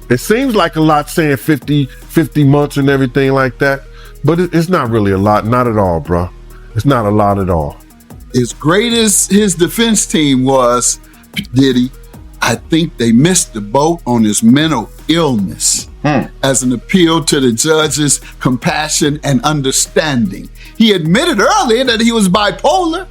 It seems like a lot saying 50 months and everything like that, but it's not really a lot. Not at all, bro. It's not a lot at all. As great as his defense team was, Diddy, I think they missed the boat on his mental illness as an appeal to the judge's compassion and understanding. He admitted earlier that he was bipolar,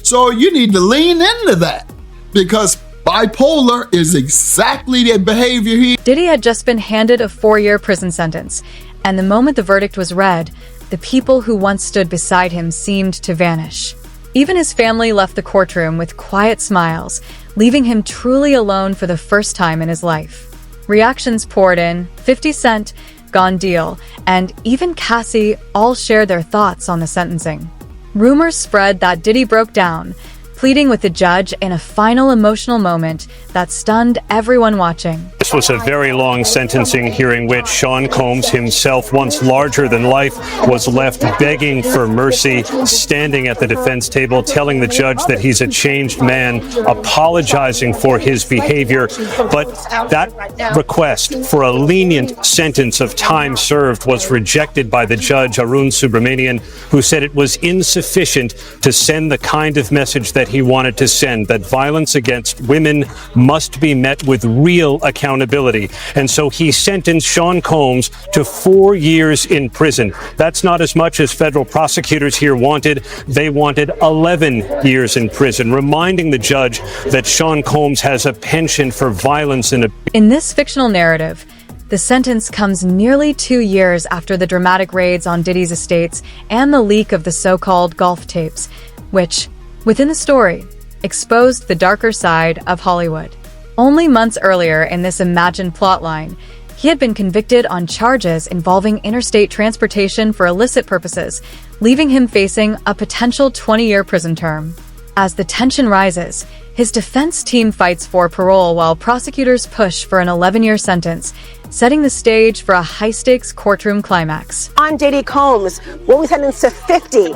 so you need to lean into that because bipolar is exactly the behavior Diddy had just been handed a 4-year prison sentence, and the moment the verdict was read, the people who once stood beside him seemed to vanish. Even his family left the courtroom with quiet smiles, leaving him truly alone for the first time in his life. Reactions poured in, 50 Cent, Gone Deal, and even Cassie all shared their thoughts on the sentencing. Rumors spread that Diddy broke down, pleading with the judge in a final emotional moment that stunned everyone watching. This was a very long sentencing hearing which Sean Combs himself, once larger than life, was left begging for mercy, standing at the defense table, telling the judge that he's a changed man, apologizing for his behavior. But that request for a lenient sentence of time served was rejected by the judge, Arun Subramanian, who said it was insufficient to send the kind of message that he wanted to send, that violence against women must be met with real accountability. And so he sentenced Sean Combs to 4 years in prison. That's not as much as federal prosecutors here wanted. They wanted 11 years in prison, reminding the judge that Sean Combs has a penchant for violence and In this fictional narrative, the sentence comes nearly 2 years after the dramatic raids on Diddy's estates and the leak of the so-called golf tapes, which, within the story, exposed the darker side of Hollywood. Only months earlier in this imagined plotline, he had been convicted on charges involving interstate transportation for illicit purposes, leaving him facing a potential 20-year prison term. As the tension rises, his defense team fights for parole while prosecutors push for an 11-year sentence, setting the stage for a high-stakes courtroom climax. On Diddy Combs will be sentenced to 50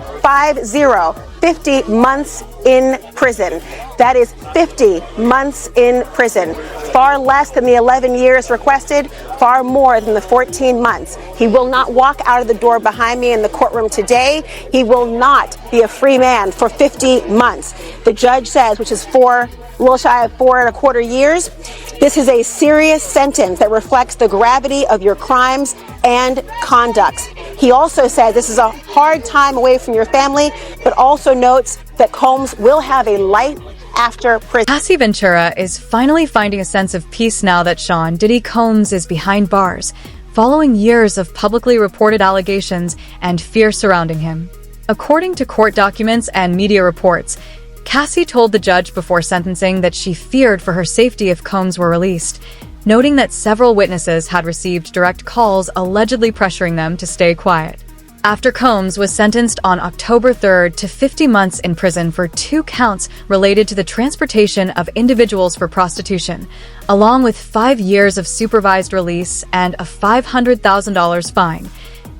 months in prison. That is 50 months in prison. Far less than the 11 years requested, far more than the 14 months. He will not walk out of the door behind me in the courtroom today. He will not be a free man for 50 months. The judge says, which is a little shy of 4.25 years. This is a serious sentence that reflects the gravity of your crimes and conducts. He also said this is a hard time away from your family, but also notes that Combs will have a life after prison. Cassie Ventura is finally finding a sense of peace now that Sean Diddy Combs is behind bars, following years of publicly reported allegations and fear surrounding him. According to court documents and media reports, Cassie told the judge before sentencing that she feared for her safety if Combs were released, noting that several witnesses had received direct calls allegedly pressuring them to stay quiet. After Combs was sentenced on October 3rd to 50 months in prison for 2 counts related to the transportation of individuals for prostitution, along with 5 years of supervised release and a $500,000 fine,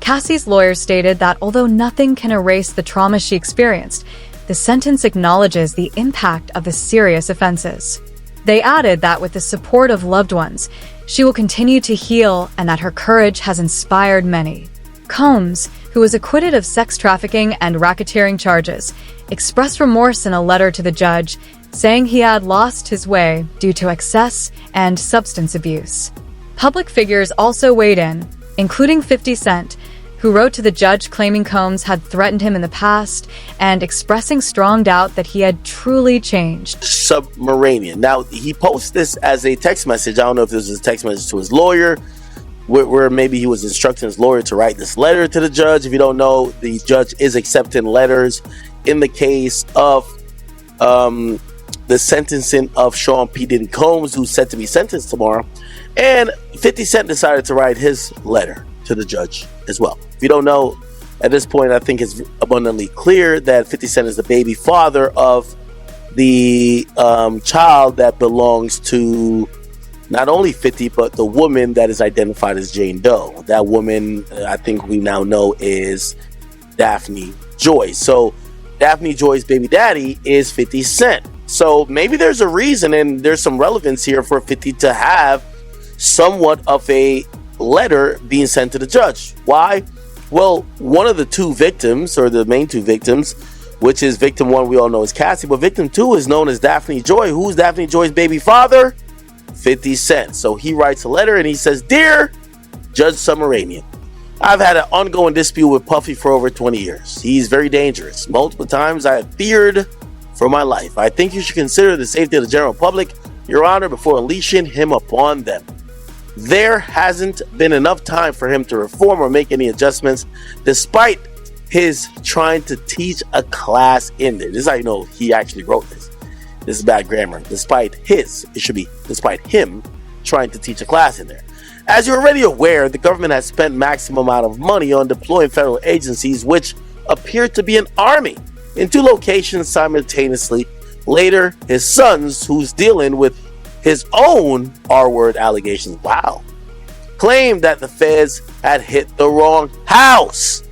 Cassie's lawyers stated that although nothing can erase the trauma she experienced, the sentence acknowledges the impact of the serious offenses. They added that with the support of loved ones, she will continue to heal and that her courage has inspired many. Combs, who was acquitted of sex trafficking and racketeering charges, expressed remorse in a letter to the judge, saying he had lost his way due to excess and substance abuse. Public figures also weighed in, including 50 Cent, who wrote to the judge claiming Combs had threatened him in the past and expressing strong doubt that he had truly changed. Submarinian. Now, he posts this as a text message. I don't know if this was a text message to his lawyer, where maybe he was instructing his lawyer to write this letter to the judge. If you don't know, the judge is accepting letters in the case of the sentencing of Sean P. Diddy Combs, who's set to be sentenced tomorrow. And 50 Cent decided to write his letter to the judge as well. If you don't know, at this point, I think it's abundantly clear that 50 Cent is the baby father of the child that belongs to not only 50, but the woman that is identified as Jane Doe. That woman, I think we now know, is Daphne Joyce. So Daphne Joyce's baby daddy is 50 Cent. So maybe there's a reason and there's some relevance here for 50 to have somewhat of a letter being sent to the judge. Why? Well, one of the two victims, or the main two victims, which is victim one, we all know is Cassie, but victim two is known as Daphne Joy. Who's Daphne Joy's baby father? 50 Cent. So he writes a letter and he says, "Dear Judge Submaranian, I've had an ongoing dispute with Puffy for over 20 years. He's very dangerous. Multiple times I have feared for my life. I think you should consider the safety of the general public, Your Honor, before unleashing him upon them. There hasn't been enough time for him to reform or make any adjustments, despite his trying to teach a class in there." This is how you know he actually wrote this. This is bad grammar. Despite him trying to teach a class in there. As you're already aware, the government has spent maximum amount of money on deploying federal agencies, which appear to be an army, in 2 locations simultaneously. Later, his sons, who's dealing with his own R-word allegations, claimed that the feds had hit the wrong house.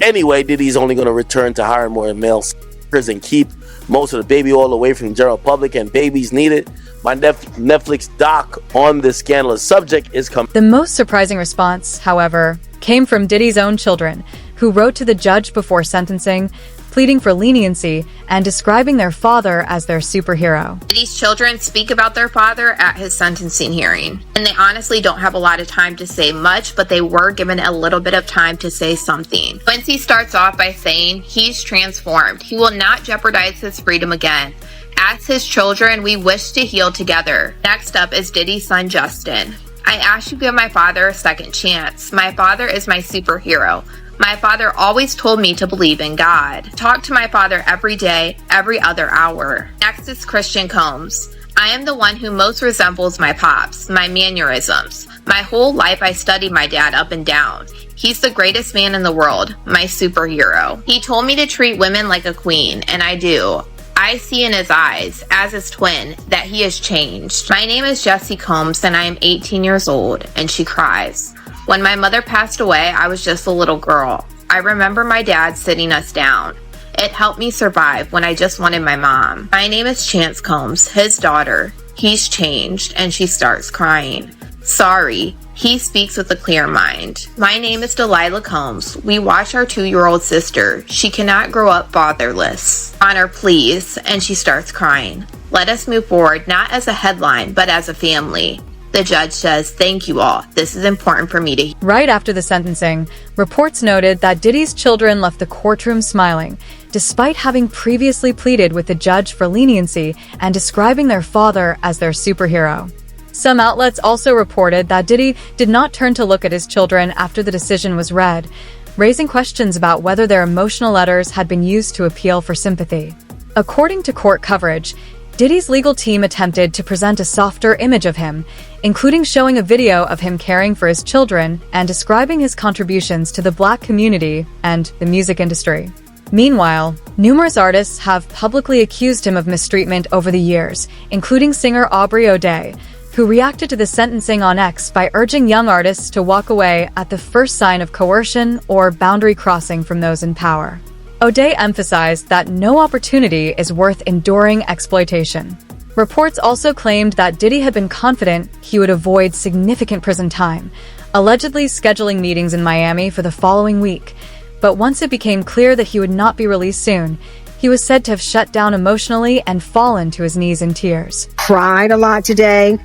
Anyway, Diddy's only going to return to hire more male suckers and keep most of the baby oil away from the general public, and Babies Need It. My Netflix doc on this scandalous subject is coming. The most surprising response, however, came from Diddy's own children, who wrote to the judge before sentencing, pleading for leniency and describing their father as their superhero. Diddy's children speak about their father at his sentencing hearing, and they honestly don't have a lot of time to say much, but they were given a little bit of time to say something. Quincy starts off by saying he's transformed. He will not jeopardize his freedom again. As his children, we wish to heal together. Next up is Diddy's son, Justin. I ask you to give my father a second chance. My father is my superhero. My father always told me to believe in God. Talk to my father every day, every other hour. Next is Christian Combs. I am the one who most resembles my pops, my mannerisms. My whole life I studied my dad up and down. He's the greatest man in the world, my superhero. He told me to treat women like a queen, and I do. I see in his eyes, as his twin, that he has changed. My name is Jessie Combs, and I am 18 years old, and she cries. When my mother passed away, I was just a little girl. I remember my dad sitting us down. It helped me survive when I just wanted my mom. My name is Chance Combs, his daughter. He's changed, and she starts crying. Sorry. He speaks with a clear mind. My name is Delilah Combs. We watch our 2-year-old sister. She cannot grow up fatherless. Honor, please. And she starts crying. Let us move forward, not as a headline, but as a family. The judge says, thank you all. This is important for me to hear. Right after the sentencing, reports noted that Diddy's children left the courtroom smiling, despite having previously pleaded with the judge for leniency and describing their father as their superhero. Some outlets also reported that Diddy did not turn to look at his children after the decision was read, raising questions about whether their emotional letters had been used to appeal for sympathy. According to court coverage, Diddy's legal team attempted to present a softer image of him, including showing a video of him caring for his children and describing his contributions to the Black community and the music industry. Meanwhile, numerous artists have publicly accused him of mistreatment over the years, including singer Aubrey O'Day, who reacted to the sentencing on X by urging young artists to walk away at the first sign of coercion or boundary crossing from those in power. O'Day emphasized that no opportunity is worth enduring exploitation. Reports also claimed that Diddy had been confident he would avoid significant prison time, allegedly scheduling meetings in Miami for the following week. But once it became clear that he would not be released soon, he was said to have shut down emotionally and fallen to his knees in tears. Cried a lot today.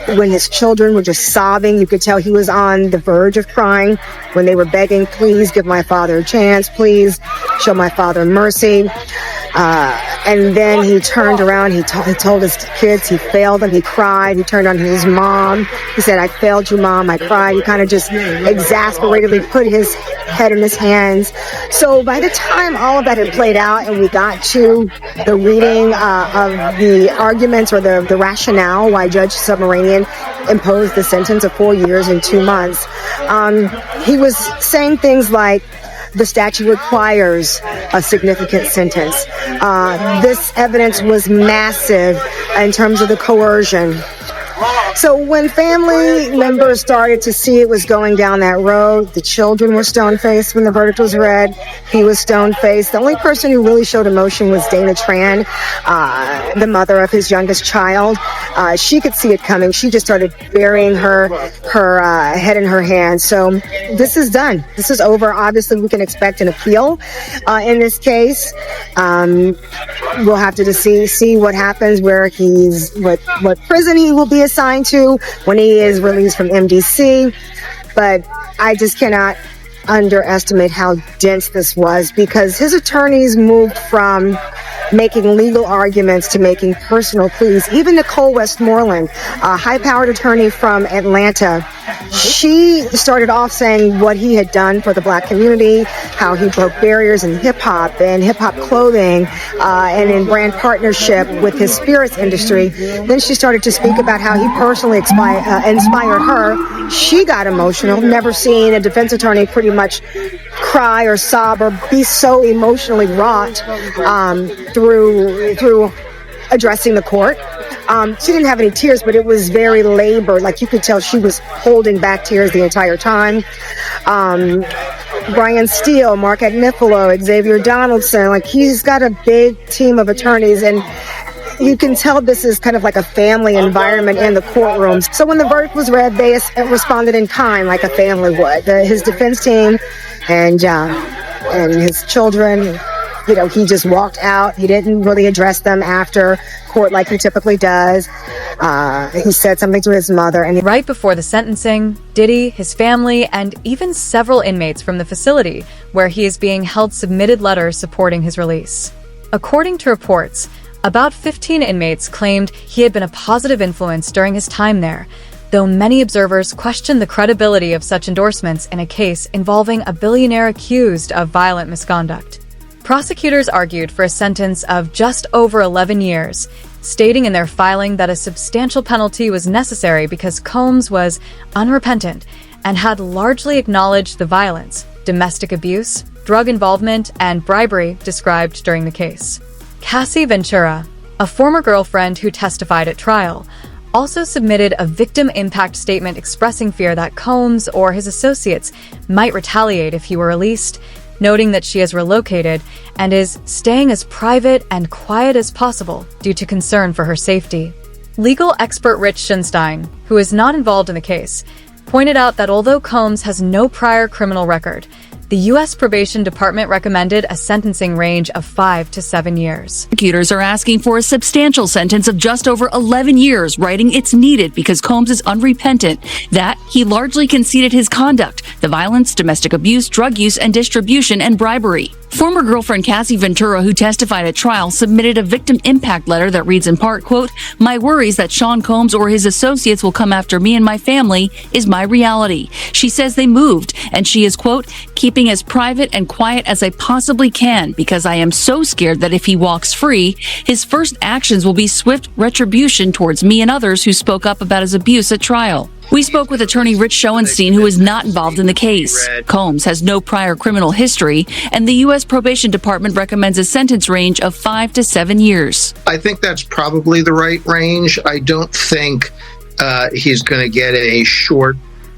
When his children were just sobbing, you could tell he was on the verge of crying when they were begging, please give my father a chance, please show my father mercy. And then he turned around, he told his kids he failed them, he cried, he turned on his mom. He said, I failed you, Mom, I cried. He kind of just exasperatedly put his head in his hands. So by the time all of that had played out and we got to the reading of the arguments or the rationale why Judge Submaranian imposed the sentence of 4 years and 2 months, he was saying things like, the statute requires a significant sentence. This evidence was massive in terms of the coercion. So when family members started to see it was going down that road, the children were stone-faced when the verdict was read. He was stone-faced. The only person who really showed emotion was Dana Tran, the mother of his youngest child. She could see it coming. She just started burying her head in her hands. So this is done. This is over. Obviously, we can expect an appeal in this case. We'll have to see what happens, where what prison he will be assigned to when he is released from MDC. But I just cannot underestimate how dense this was, because his attorneys moved from making legal arguments to making personal pleas. Even Nicole Westmoreland, a high-powered attorney from Atlanta, she started off saying what he had done for the Black community, how he broke barriers in hip-hop and hip-hop clothing, and in brand partnership with his spirits industry. Then she started to speak about how he personally inspired her. She got emotional. Never seen a defense attorney pretty much cry or sob or be so emotionally wrought through addressing the court. She didn't have any tears, but it was very labored. Like, you could tell she was holding back tears the entire time. Brian Steele, Mark Agnifilo, Xavier Donaldson, like, he's got a big team of attorneys, and you can tell this is kind of like a family environment in the courtrooms. So when the verdict was read, they responded in kind, like a family would. His defense team and his children, he just walked out. He didn't really address them after court like he typically does. He said something to his mother. And right before the sentencing, Diddy, his family, and even several inmates from the facility where he is being held submitted letters supporting his release. According to reports, about 15 inmates claimed he had been a positive influence during his time there, though many observers questioned the credibility of such endorsements in a case involving a billionaire accused of violent misconduct. Prosecutors argued for a sentence of just over 11 years, stating in their filing that a substantial penalty was necessary because Combs was unrepentant and had largely acknowledged the violence, domestic abuse, drug involvement, and bribery described during the case. Cassie Ventura, a former girlfriend who testified at trial, also submitted a victim impact statement expressing fear that Combs or his associates might retaliate if he were released, noting that she has relocated and is staying as private and quiet as possible due to concern for her safety. Legal expert Rich Schinstein, who is not involved in the case, pointed out that although Combs has no prior criminal record, the U.S. Probation Department recommended a sentencing range of 5 to 7 years. Prosecutors are asking for a substantial sentence of just over 11 years, writing it's needed because Combs is unrepentant, that he largely conceded his conduct, the violence, domestic abuse, drug use, and distribution, and bribery. Former girlfriend Cassie Ventura, who testified at trial, submitted a victim impact letter that reads in part, quote, "My worries that Sean Combs or his associates will come after me and my family is my reality." She says they moved, and she is, quote, "keeping as private and quiet as I possibly can because I am so scared that if he walks free, his first actions will be swift retribution towards me and others who spoke up about his abuse at trial." We spoke with attorney Rich Schoenstein, who is not involved in the case. Combs has no prior criminal history, and the U.S. Probation Department recommends a sentence range of 5 to 7 years. I think that's probably the right range. I don't think he's going to get a short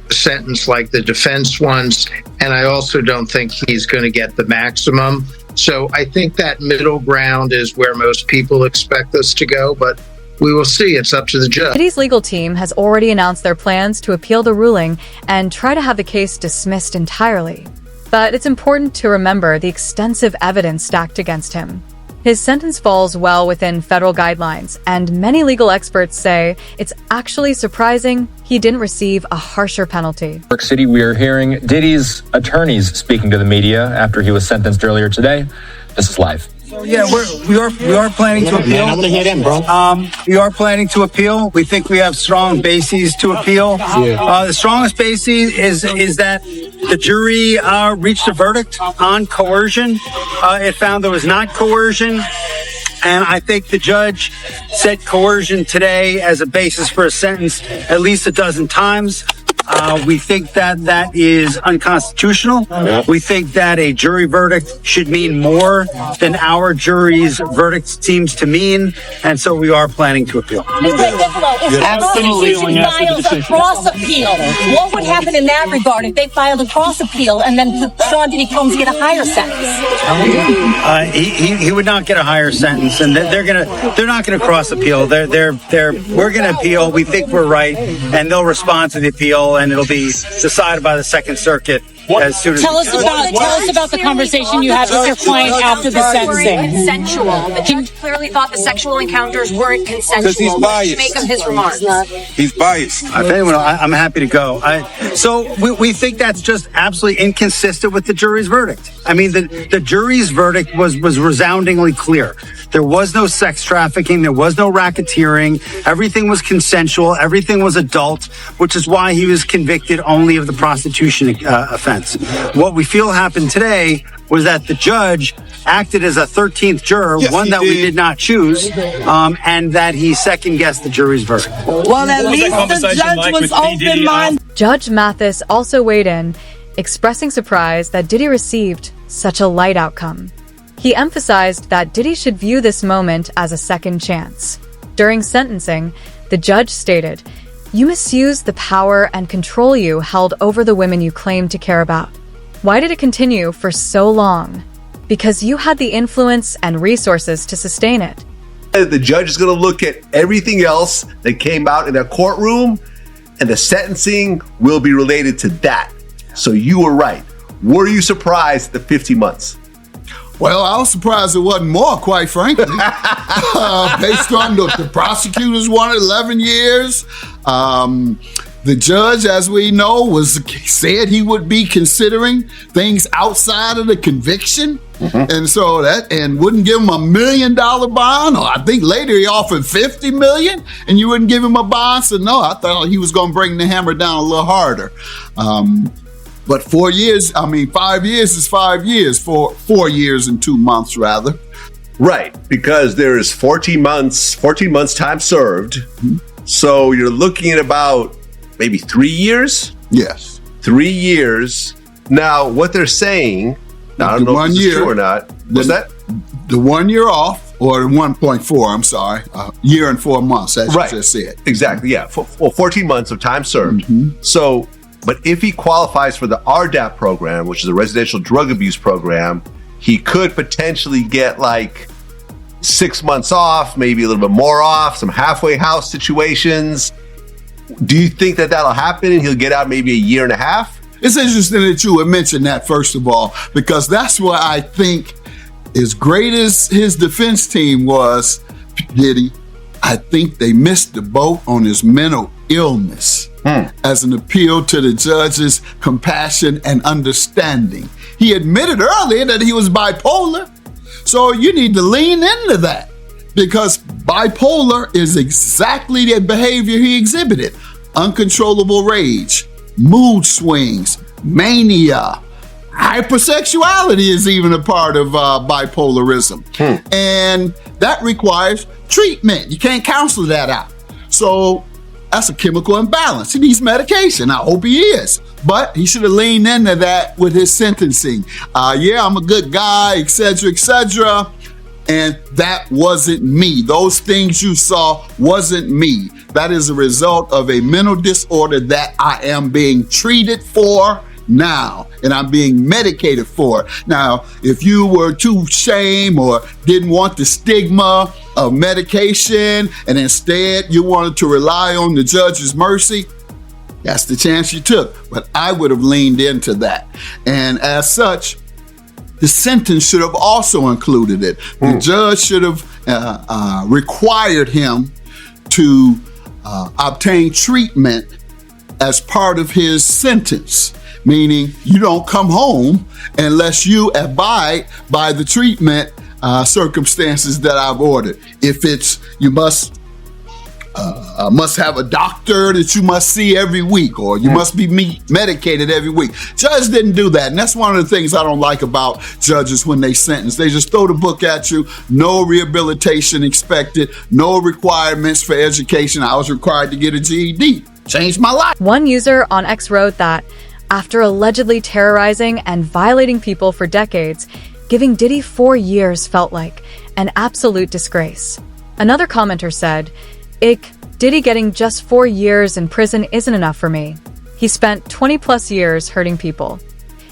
sentence like the defense wants, and I also don't think he's going to get the maximum. So I think that middle ground is where most people expect us to go, but we will see. It's up to the judge. Diddy's legal team has already announced their plans to appeal the ruling and try to have the case dismissed entirely. But it's important to remember the extensive evidence stacked against him. His sentence falls well within federal guidelines, and many legal experts say it's actually surprising he didn't receive a harsher penalty. New York City, we are hearing Diddy's attorneys speaking to the media after he was sentenced earlier today. This is live. Yeah, we are planning to appeal. I'm gonna hear them, bro. We are planning to appeal. We think we have strong bases to appeal. The strongest basis is that the jury reached a verdict on coercion. It found there was not coercion. And I think the judge said coercion today as a basis for a sentence at least a dozen times. We think that that is unconstitutional. We think that a jury verdict should mean more than our jury's verdict seems to mean, and so we are planning to appeal. Absolutely. Files a cross appeal. What would happen in that regard if they filed a cross appeal and then Sean Diddy Combs get a higher sentence? He would not get a higher sentence, and they're not gonna cross appeal. We're gonna appeal. We think we're right, and they'll respond to the appeal, and it'll be decided by the Second Circuit as soon as. Tell us about the conversation you had with your client after the sentencing. Consensual. The judge clearly thought the sexual encounters weren't consensual. Because he's biased. What did you make of his remarks? He's biased. I'm happy to go. So we think that's just absolutely inconsistent with the jury's verdict. I mean, the jury's verdict was resoundingly clear. There was no sex trafficking. There was no racketeering. Everything was consensual. Everything was adult, which is why he was convicted only of the prostitution offense. What we feel happened today was that the judge acted as a 13th juror, one that we did not choose, and that he second-guessed the jury's verdict. Well, at least the judge was open-minded. Judge Mathis also weighed in, expressing surprise that Diddy received such a light outcome. He emphasized that Diddy should view this moment as a second chance. During sentencing, the judge stated, "You misused the power and control you held over the women you claimed to care about. Why did it continue for so long? Because you had the influence and resources to sustain it." The judge is going to look at everything else that came out in that courtroom, and the sentencing will be related to that. So you were right. Were you surprised at the 50 months? Well, I was surprised it wasn't more, quite frankly. Based on the prosecutors wanted 11 years. The judge, as we know, said he would be considering things outside of the conviction. And so and wouldn't give him $1 million bond, or I think later he offered $50 million, and you wouldn't give him a bond. So no, I thought he was going to bring the hammer down a little harder. But 4 years, 5 years is 5 years, 4 years and 2 months rather. Right, because there is 14 months time served. So you're looking at about maybe 3 years? Yes. 3 years. Now, what they're saying, I don't know if this is true or not. Was that? The 1 year off, or 1.4, I'm sorry, year and 4 months, as you just said. Exactly, yeah. 14 months of time served. So, but if he qualifies for the RDAP program, which is a residential drug abuse program, he could potentially get like 6 months off, maybe a little bit more off, some halfway house situations. Do you think that that'll happen and he'll get out maybe a year and a half? It's interesting that you would mention that, first of all, because that's what I think, as great as his defense team was, Diddy, I think they missed the boat on his mental illness as an appeal to the judge's compassion and understanding. He admitted earlier that he was bipolar, so you need to lean into that, because bipolar is exactly the behavior he exhibited. Uncontrollable rage, mood swings, mania, hypersexuality is even a part of bipolarism. And that requires treatment. You can't counsel that out. So that's a chemical imbalance. He needs medication. I hope he is. But he should have leaned into that with his sentencing. I'm a good guy, etc., etc. And that wasn't me. Those things you saw wasn't me. That is a result of a mental disorder that I am being treated for now, and I'm being medicated for. Now, if you were too ashamed or didn't want the stigma of medication, and instead you wanted to rely on the judge's mercy, that's the chance you took. But I would have leaned into that. And as such, the sentence should have also included it. The judge should have required him to obtain treatment as part of his sentence, meaning you don't come home unless you abide by the treatment circumstances that I've ordered. If it's, you must have a doctor that you must see every week, or you must be medicated every week. Judge didn't do that, and that's one of the things I don't like about judges when they sentence. They just throw the book at you, no rehabilitation expected, no requirements for education. I was required to get a GED. Changed my life. One user on X wrote that after allegedly terrorizing and violating people for decades, giving Diddy 4 years felt like an absolute disgrace. Another commenter said, "Ick, Diddy getting just 4 years in prison isn't enough for me. He spent 20 plus years hurting people.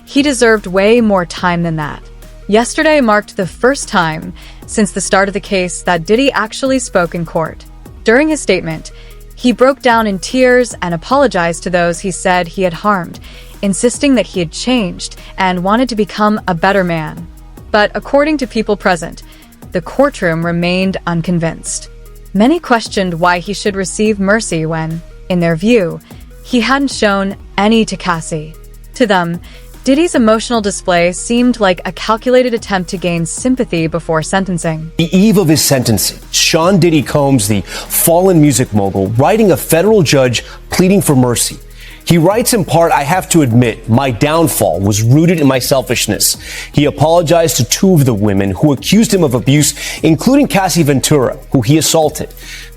He deserved way more time than that." Yesterday marked the first time since the start of the case that Diddy actually spoke in court. During his statement, he broke down in tears and apologized to those he said he had harmed, insisting that he had changed and wanted to become a better man. But according to people present, the courtroom remained unconvinced. Many questioned why he should receive mercy when, in their view, he hadn't shown any to Cassie. To them, Diddy's emotional display seemed like a calculated attempt to gain sympathy before sentencing. The eve of his sentencing, Sean Diddy Combs, the fallen music mogul, writing a federal judge pleading for mercy. He writes in part, "I have to admit, my downfall was rooted in my selfishness." He apologized to 2 of the women who accused him of abuse, including Cassie Ventura, who he assaulted.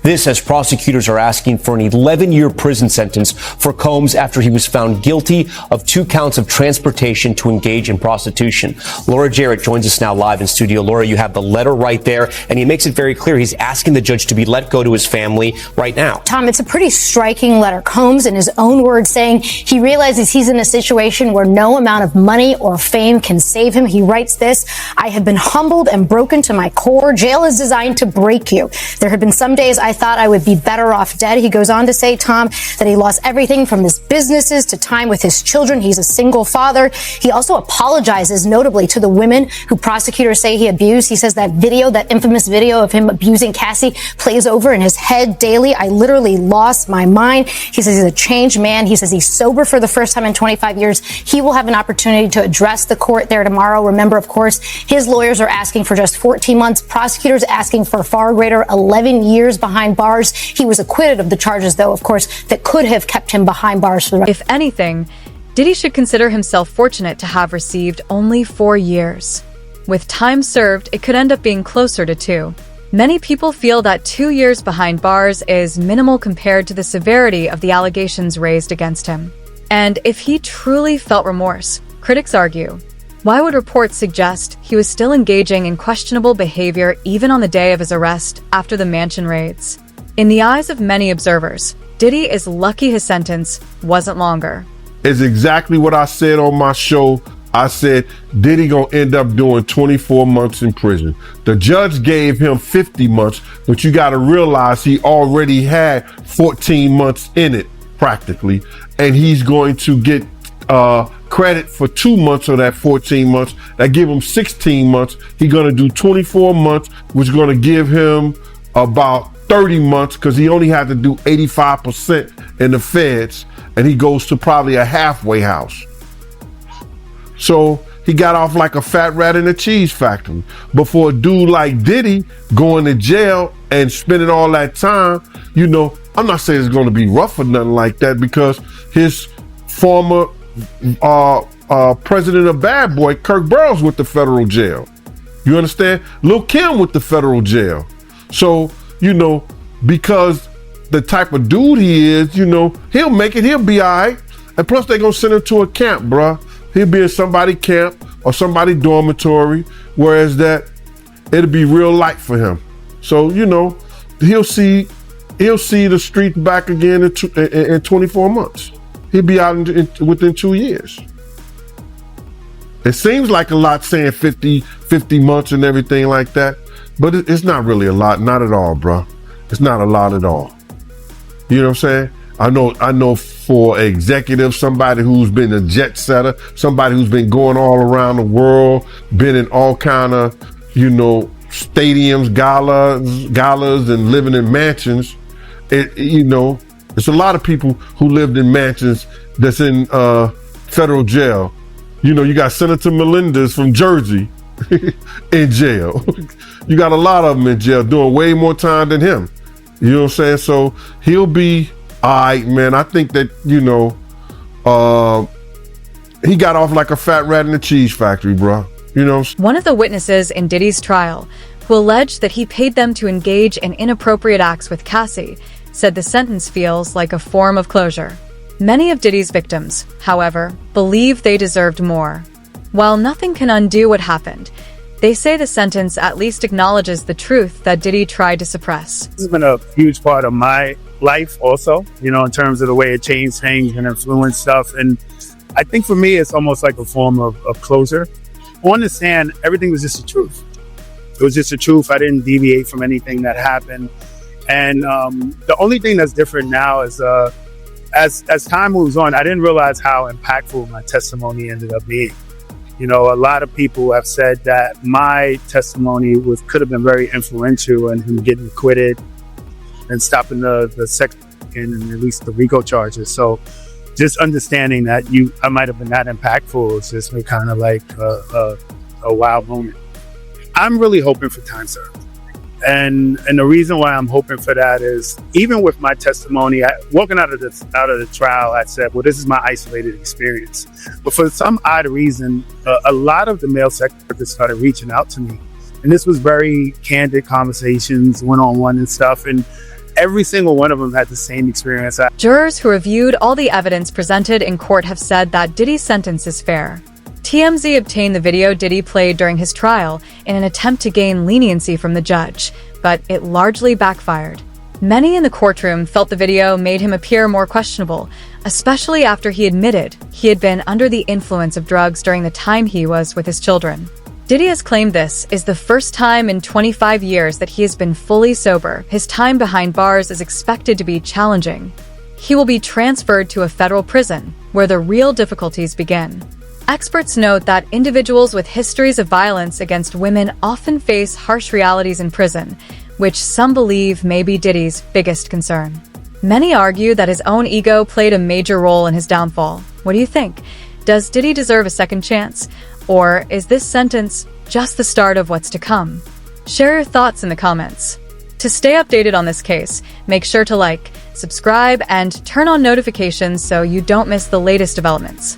This as prosecutors are asking for an 11-year prison sentence for Combs after he was found guilty of 2 counts of transportation to engage in prostitution. Laura Jarrett joins us now live in studio. Laura, you have the letter right there, and he makes it very clear he's asking the judge to be let go to his family right now. Tom, it's a pretty striking letter. Combs, in his own words, saying he realizes he's in a situation where no amount of money or fame can save him. He writes this, "I have been humbled and broken to my core. Jail is designed to break you. There have been some days I thought I would be better off dead." He goes on to say, Tom, that he lost everything from his businesses to time with his children. He's a single father. He also apologizes, notably, to the women who prosecutors say he abused. He says that video, that infamous video of him abusing Cassie, plays over in his head daily. "I literally lost my mind." He says he's a changed man. He says he's sober for the first time in 25 years. He will have an opportunity to address the court there tomorrow. Remember, of course, his lawyers are asking for just 14 months. Prosecutors asking for far greater 11 years behind bars. He was acquitted of the charges, though, of course, that could have kept him behind bars for the rest. If anything, Diddy should consider himself fortunate to have received only 4 years. With time served, it could end up being closer to 2. Many people feel that 2 years behind bars is minimal compared to the severity of the allegations raised against him. And if he truly felt remorse, critics argue, why would reports suggest he was still engaging in questionable behavior even on the day of his arrest after the mansion raids? In the eyes of many observers, Diddy is lucky his sentence wasn't longer. It's exactly what I said on my show. I said, Diddy gonna end up doing 24 months in prison. The judge gave him 50 months, but you gotta realize he already had 14 months in it, practically. And he's going to get credit for 2 months of that 14 months. That give him 16 months. He's gonna do 24 months, which is gonna give him about 30 months because he only had to do 85% in the feds, and he goes to probably a halfway house. So he got off like a fat rat in a cheese factory. But for a dude like Diddy going to jail and spending all that time, you know, I'm not saying it's going to be rough or nothing like that, because his former president of Bad Boy, Kirk Burrows, with the federal jail. You understand? Lil' Kim with the federal jail. So, you know, because the type of dude he is, you know, he'll make it, he'll be all right. And plus they gonna send him to a camp, bruh. He'll be in somebody camp or somebody dormitory, whereas that it'll be real light for him. So, you know, he'll see the streets back again in 24 months. He'll be out within 2 years. It seems like a lot saying 50 months and everything like that, but it's not really a lot, not at all, bro. It's not a lot at all. You know what I'm saying? I know for executive, somebody who's been a jet setter, somebody who's been going all around the world, been in all kind of, you know, stadiums, galas, and living in mansions. You know, there's a lot of people who lived in mansions that's in federal jail. You know, you got Senator Melendez from Jersey in jail. You got a lot of them in jail doing way more time than him. You know what I'm saying? So he'll be all right, man. I think that, you know, he got off like a fat rat in a cheese factory, bro. You know? One of the witnesses in Diddy's trial, who alleged that he paid them to engage in inappropriate acts with Cassie, said the sentence feels like a form of closure. Many of Diddy's victims, however, believe they deserved more. While nothing can undo what happened, they say the sentence at least acknowledges the truth that Diddy tried to suppress. This has been a huge part of my life also, you know, in terms of the way it changed things and influenced stuff. And I think for me, it's almost like a form of closure. On the stand, everything was just the truth. It was just the truth. I didn't deviate from anything that happened. And the only thing that's different now is as time moves on, I didn't realize how impactful my testimony ended up being. You know, a lot of people have said that my testimony could have been very influential in him getting acquitted and stopping the sex and at least the RICO charges. So just understanding that I might have been that impactful is just kind of like a wow moment. I'm really hoping for time served. And the reason why I'm hoping for that is, even with my testimony, walking out of the trial, I said, well, this is my isolated experience. But for some odd reason, a lot of the male sex workers started reaching out to me. And this was very candid conversations, one-on-one and stuff. And every single one of them had the same experience. Jurors who reviewed all the evidence presented in court have said that Diddy's sentence is fair. TMZ obtained the video Diddy played during his trial in an attempt to gain leniency from the judge, but it largely backfired. Many in the courtroom felt the video made him appear more questionable, especially after he admitted he had been under the influence of drugs during the time he was with his children. Diddy has claimed this is the first time in 25 years that he has been fully sober. His time behind bars is expected to be challenging. He will be transferred to a federal prison, where the real difficulties begin. Experts note that individuals with histories of violence against women often face harsh realities in prison, which some believe may be Diddy's biggest concern. Many argue that his own ego played a major role in his downfall. What do you think? Does Diddy deserve a second chance? Or is this sentence just the start of what's to come? Share your thoughts in the comments. To stay updated on this case, make sure to like, subscribe, and turn on notifications so you don't miss the latest developments.